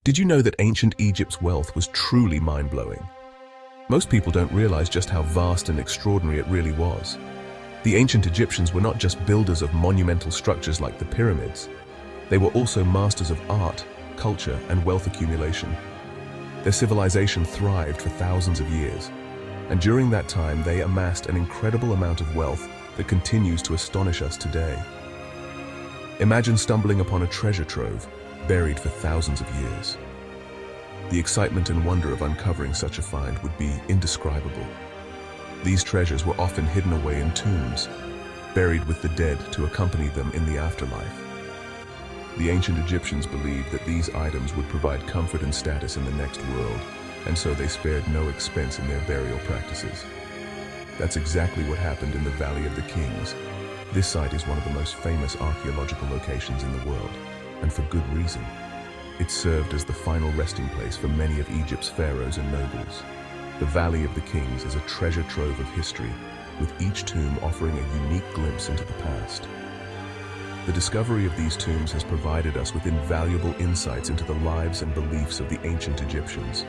Did you know that ancient Egypt's wealth was truly mind-blowing? Most people don't realize just how vast and extraordinary it really was. The ancient Egyptians were not just builders of monumental structures like the pyramids. They were also masters of art, culture, and wealth accumulation. Their civilization thrived for thousands of years, and during that time they amassed an incredible amount of wealth that continues to astonish us today. Imagine stumbling upon a treasure trove buried for thousands of years. The excitement and wonder of uncovering such a find would be indescribable. These treasures were often hidden away in tombs, buried with the dead to accompany them in the afterlife. The ancient Egyptians believed that these items would provide comfort and status in the next world, and so they spared no expense in their burial practices. That's exactly what happened in the Valley of the Kings. This site is one of the most famous archaeological locations in the world, and for good reason. It served as the final resting place for many of Egypt's pharaohs and nobles. The Valley of the Kings is a treasure trove of history, with each tomb offering a unique glimpse into the past. The discovery of these tombs has provided us with invaluable insights into the lives and beliefs of the ancient Egyptians.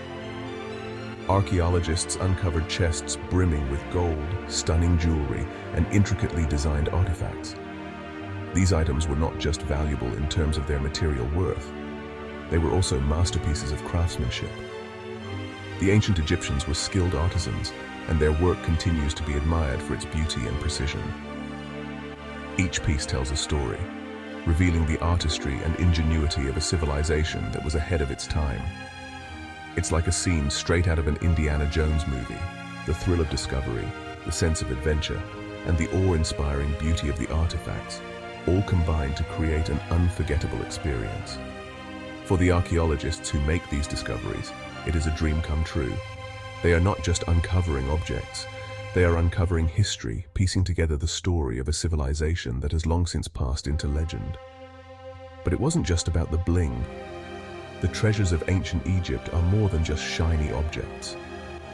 Archaeologists uncovered chests brimming with gold, stunning jewelry, and intricately designed artifacts. These items were not just valuable in terms of their material worth, they were also masterpieces of craftsmanship. The ancient Egyptians were skilled artisans, and their work continues to be admired for its beauty and precision. Each piece tells a story, revealing the artistry and ingenuity of a civilization that was ahead of its time. It's like a scene straight out of an Indiana Jones movie. The thrill of discovery, the sense of adventure, and the awe-inspiring beauty of the artifacts all combine to create an unforgettable experience. For the archaeologists who make these discoveries, it is a dream come true. They are not just uncovering objects, they are uncovering history, piecing together the story of a civilization that has long since passed into legend. But it wasn't just about the bling. The treasures of ancient Egypt are more than just shiny objects.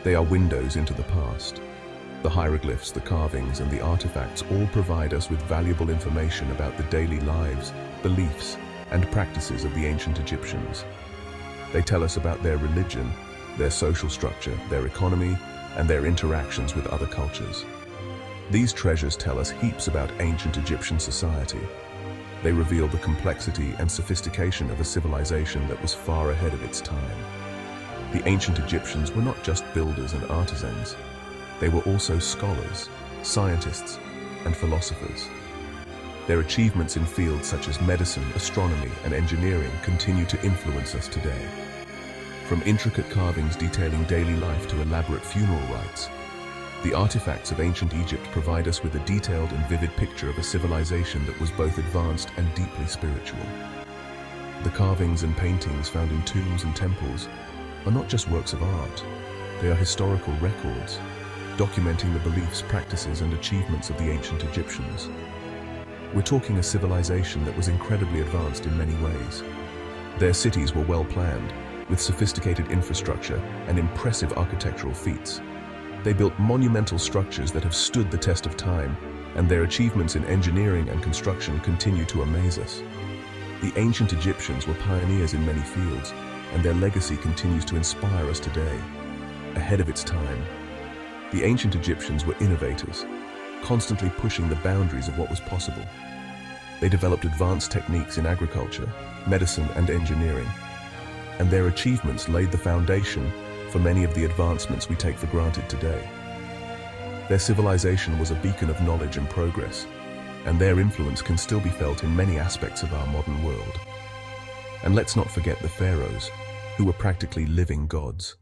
They are windows into the past. The hieroglyphs, the carvings, and the artifacts all provide us with valuable information about the daily lives, beliefs, and practices of the ancient Egyptians. They tell us about their religion, their social structure, their economy, and their interactions with other cultures. These treasures tell us heaps about ancient Egyptian society. They reveal the complexity and sophistication of a civilization that was far ahead of its time. The ancient Egyptians were not just builders and artisans. They were also scholars, scientists, and philosophers. Their achievements in fields such as medicine, astronomy, and engineering continue to influence us today. From intricate carvings detailing daily life to elaborate funeral rites, the artifacts of ancient Egypt provide us with a detailed and vivid picture of a civilization that was both advanced and deeply spiritual. The carvings and paintings found in tombs and temples are not just works of art, they are historical records, documenting the beliefs, practices, and achievements of the ancient Egyptians. We're talking a civilization that was incredibly advanced in many ways. Their cities were well planned, with sophisticated infrastructure and impressive architectural feats. They built monumental structures that have stood the test of time, and their achievements in engineering and construction continue to amaze us. The ancient Egyptians were pioneers in many fields, and their legacy continues to inspire us today. Ahead of its time, the ancient Egyptians were innovators, constantly pushing the boundaries of what was possible. They developed advanced techniques in agriculture, medicine, and engineering, and their achievements laid the foundation for many of the advancements we take for granted today. Their civilization was a beacon of knowledge and progress, and their influence can still be felt in many aspects of our modern world. And let's not forget the pharaohs, who were practically living gods.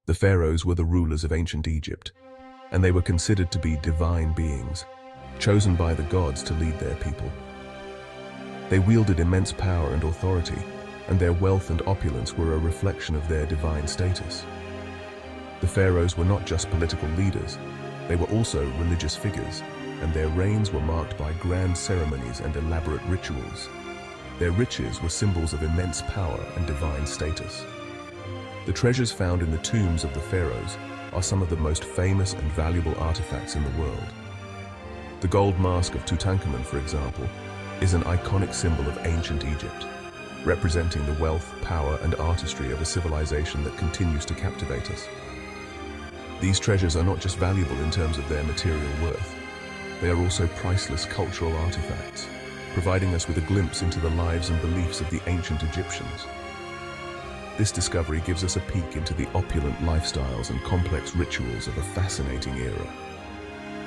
The pharaohs were the rulers of ancient Egypt, and they were considered to be divine beings, chosen by the gods to lead their people. They wielded immense power and authority, and their wealth and opulence were a reflection of their divine status. The pharaohs were not just political leaders, they were also religious figures, and their reigns were marked by grand ceremonies and elaborate rituals. Their riches were symbols of immense power and divine status. The treasures found in the tombs of the pharaohs are some of the most famous and valuable artifacts in the world. The gold mask of Tutankhamun, for example, is an iconic symbol of ancient Egypt. representing the wealth, power, and artistry of a civilization that continues to captivate us. These treasures are not just valuable in terms of their material worth. They are also priceless cultural artifacts, providing us with a glimpse into the lives and beliefs of the ancient Egyptians. This discovery gives us a peek into the opulent lifestyles and complex rituals of a fascinating era.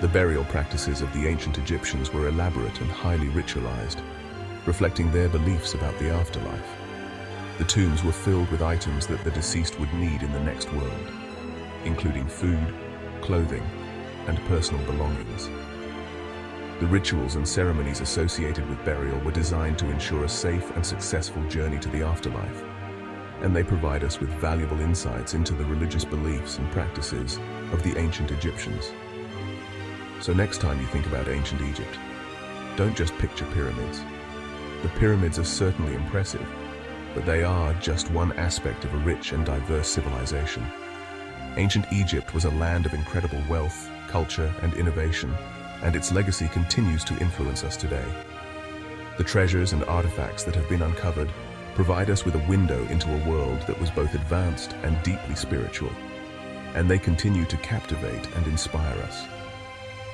The burial practices of the ancient Egyptians were elaborate and highly ritualized, reflecting their beliefs about the afterlife. The tombs were filled with items that the deceased would need in the next world, including food, clothing, and personal belongings. The rituals and ceremonies associated with burial were designed to ensure a safe and successful journey to the afterlife, and they provide us with valuable insights into the religious beliefs and practices of the ancient Egyptians. So next time you think about ancient Egypt, don't just picture pyramids. The pyramids are certainly impressive, but they are just one aspect of a rich and diverse civilization. Ancient Egypt was a land of incredible wealth, culture, and innovation, and its legacy continues to influence us today. The treasures and artifacts that have been uncovered provide us with a window into a world that was both advanced and deeply spiritual, and they continue to captivate and inspire us.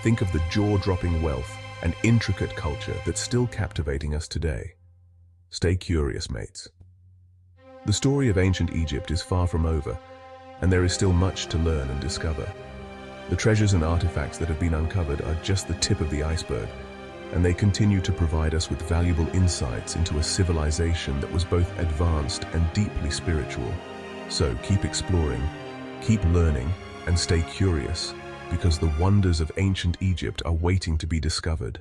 Think of the jaw-dropping wealth and intricate culture that's still captivating us today. Stay curious, mates. The story of ancient Egypt is far from over, and there is still much to learn and discover. The treasures and artifacts that have been uncovered are just the tip of the iceberg, and they continue to provide us with valuable insights into a civilization that was both advanced and deeply spiritual. So keep exploring, keep learning, and stay curious, because the wonders of ancient Egypt are waiting to be discovered.